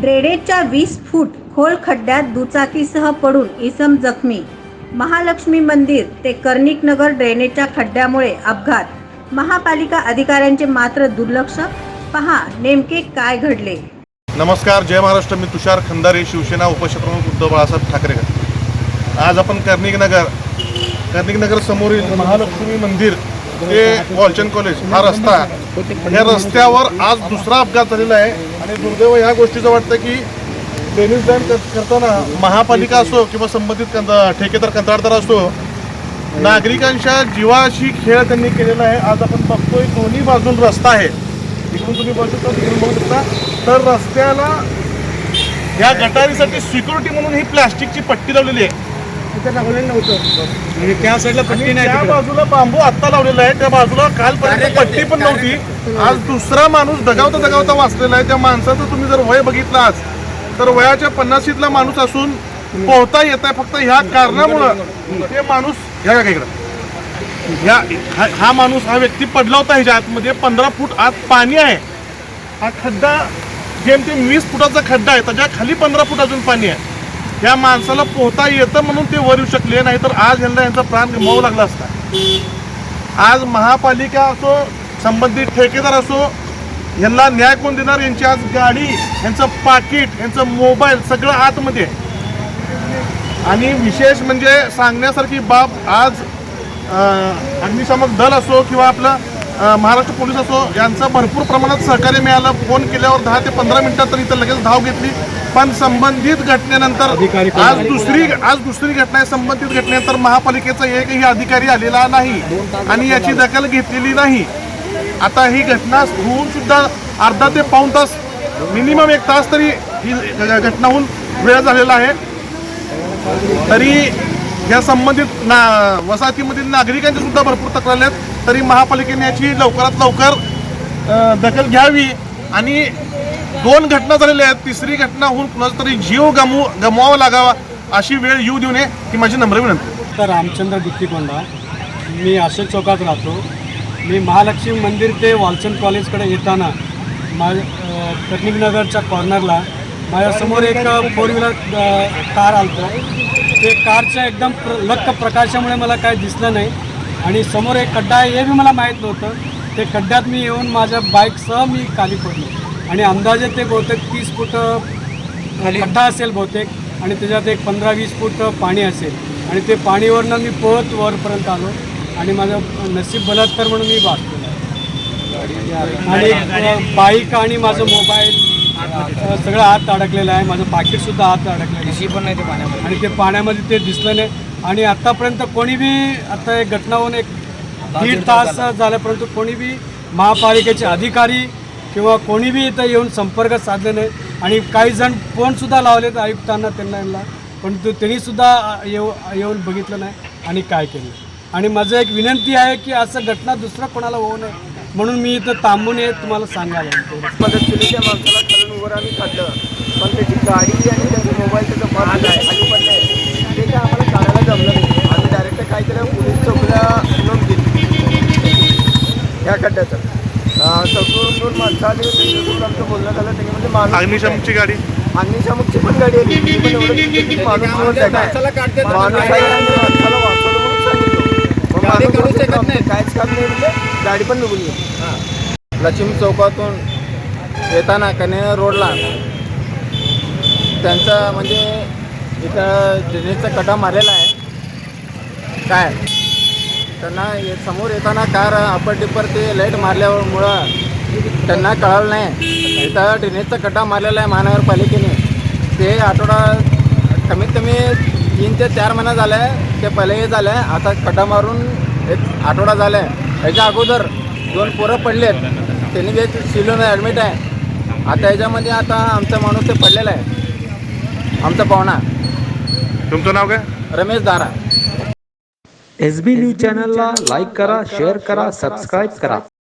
ड्रेनेजच्या 20 फूट खोल खड्ड्यात दुचाकीसह पडून इसम जखमी. महालक्ष्मी मंदिर ते कर्णिक नगर ड्रेनेजच्या खड्ड्यामुळे अपघात. महापालिका अधिकाऱ्यांचे मात्र दुर्लक्ष. पहा नेमके काय घडले. नमस्कार, जय महाराष्ट्र. मी तुषार खंदारे, शिवसेना उपशहप्रमुख उद्धव बाळासाहेब ठाकरे. आज आपण कर्णिक नगर समोरील महालक्ष्मी मंदिर ते वालचंद कॉलेज हा रस्ता, या रस्त्यावर आज दुसरा अपघात झालेला आहे. आणि दुर्दैव ह्या गोष्टीचं वाटतं की ड्रेनेज लाईन करताना महापालिका असो किंवा संबंधित ठेकेदार कंत्राटदार असो, नागरिकांच्या जीवाशी खेळ त्यांनी केलेला आहे. आज आपण बघतोय दोन्ही बाजून रस्ता आहे, इकडून तुम्ही बघू शकता. तर रस्त्याला या गटारीसाठी सिक्युरिटी म्हणून ही प्लास्टिकची पट्टी लावलेली आहे. तिथे लावलेलं नव्हतं, त्या साईडला पट्टी नाही. त्या बाजूला बांबू आत्ता लावलेला आहे, त्या बाजूला कालपर्यंत पट्टी पण नव्हती. आज दुसरा माणूस दगावता वाचलेला आहे. त्या माणसाचं तुम्ही जर वय बघितलं आज, तर वयाच्या 50शीतला माणूस असून पोहता येत आहे. फक्त ह्या कारणामुळं ते माणूस हा माणूस हा व्यक्ती पडला होता. ह्याच्या आतमध्ये 15 फूट आत पाणी आहे. हा खड्डा जेमतेम 20 फुटाचा खड्डा आहे, त्याच्या खाली 15 फूट अजून पाणी आहे. या माणसाला पोहता येतं म्हणून ते वर येऊ शकले नाही, तर आज यांचा प्राण गमावू लागला असता. आज महापालिका असो, संबंधित ठेकेदार असो, यांना न्याय कोण देणार? यांची आज गाडी, यांचं पाकिट, यांचं मोबाईल सगळं आतमध्ये. आणि विशेष म्हणजे सांगण्यासारखी बाब, आज अग्निशामक दल असो किंवा आपलं महाराष्ट्र पोलीस असो, यांचं भरपूर प्रमाणात सहकार्य मिळालं. फोन केल्यावर 10 ते 15 मिनिटात तर इथं लगेच धाव घेतली. पण संबंधित घटनेनंतर आज दुसरी घटना आहे. संबंधित घटनेनंतर महापालिकेचा एकही अधिकारी आलेला नाही आणि याची दखल घेतलेली नाही. आता ही घटना होऊन सुद्धा अर्धा ते पाऊण तास, मिनिमम 1 तास तरी ही घटना होऊन वेळ झालेला आहे. तरी या संबंधित वसाहतीमधील नागरिकांच्या सुद्धा भरपूर तक्रारी आहेत. तरी महापालिकेने याची लवकरात लवकर दखल घ्यावी. आणि 2 घटना झालेल्या आहेत, तिसरी घटना होऊन कुणाचा तरी जीव गमवावा लागावा अशी वेळ येऊ देऊ नये ही माझी नम्र विनंती. तर रामचंद्र गुत्तीकोंडा, मी अशोक चौकात राहतो. मी महालक्ष्मी मंदिर ते वालचंद कॉलेजकडे येताना कर्णिक नगरच्या कॉर्नरला माझ्यासमोर एक 4 व्हीलर कार आलतं. ते कारच्या एकदम लख्ख प्रकाशामुळे मला काय दिसलं नाही आणि समोर एक खड्डा आहे हे बी मला माहीत नव्हतं. ते खड्ड्यात मी येऊन माझ्या बाईकसह मी खाली पडलो आणि अंदाजे ते बहुतेक 30 फूट खड्डा असेल बहुतेक, आणि त्याच्यात एक 15-20 फूट पाणी असेल. आणि ते पाणीवरनं मी पोहत वरपर्यंत आलो आणि माझं नशीब बलात्कार म्हणून मी वाचतो. आणि बाईक आणि माझं मोबाईल सगळं आत अडकलेलं आहे. माझं पाकीटसुद्धा आत अडकलेलं आहे पण नाही ते पाण्यामध्ये, आणि ते पाण्यामध्ये ते दिसलं नाही. आणि आत्तापर्यंत कोणी बी, आता एक घटना होऊन 1.5 तास झाल्यापर्यंत कोणी बी महापालिकेचे अधिकारी किंवा कोणी बी इथं येऊन संपर्क साधले नाही. आणि काही जण फोनसुद्धा लावले तर आयुक्तांना, त्यांना, पण त्यांनीसुद्धा येऊन बघितलं नाही आणि काय केलं. आणि माझं एक विनंती आहे की असं घटना दुसरं कोणाला होऊ नये म्हणून मी इथं थांबून तुम्हाला सांगायला. मदत केली त्या माणसाला खालून वर आम्ही काढलं, पण त्याची गाडी आणि त्याचा मोबाईल त्याचा बंद आहे खाली पडलं आहे. ते काय आम्हाला काढायला जमलं नाही. आम्ही डायरेक्ट काय केलं, पोलीस चौकीला नोंद केली ह्या खड्ड्याचं. चौकीवरून 2 माणसं आली, त्यांच्याकडून आमचं बोलणं झालं. त्याने म्हणजे माणूस अग्निशामकची पण गाडी आली. ती पण एवढं माणूस माणूस आहे आणि माणसाला वाचवलं म्हणून सांगितलं. काहीच काम नाही म्हणजे गाडी पण निघून गेली. लक्ष्मी चौकातून येताना कने रोडला त्यांचा म्हणजे इथं ड्रेनेजचा कटा मारलेला आहे. काय त्यांना समोर येताना कार अपर टिपर ते लाईट मारल्यामुळं त्यांना कळालं नाही. इथं ड्रेनेजचा कटा मारलेला आहे महानगरपालिकेने. ते आठवडा कमीत कमी 3 ते 4 महिना झाला आहे. ते पहिले झालं आहे, आता खड्डा मारून 1 आठवडा झाला आहे. ह्याच्या अगोदर 2 पोरं पडले आहेत, त्यांनी बी सिलोमध्ये ॲडमिट आहे. आता ह्याच्यामध्ये आता आमचा माणूस ते पडलेला आहे, आमचा पाहुणा. तुमचं नाव काय? रमेश दारा. SB न्यूज चॅनलला लाईक करा, शेअर करा, सबस्क्राईब करा.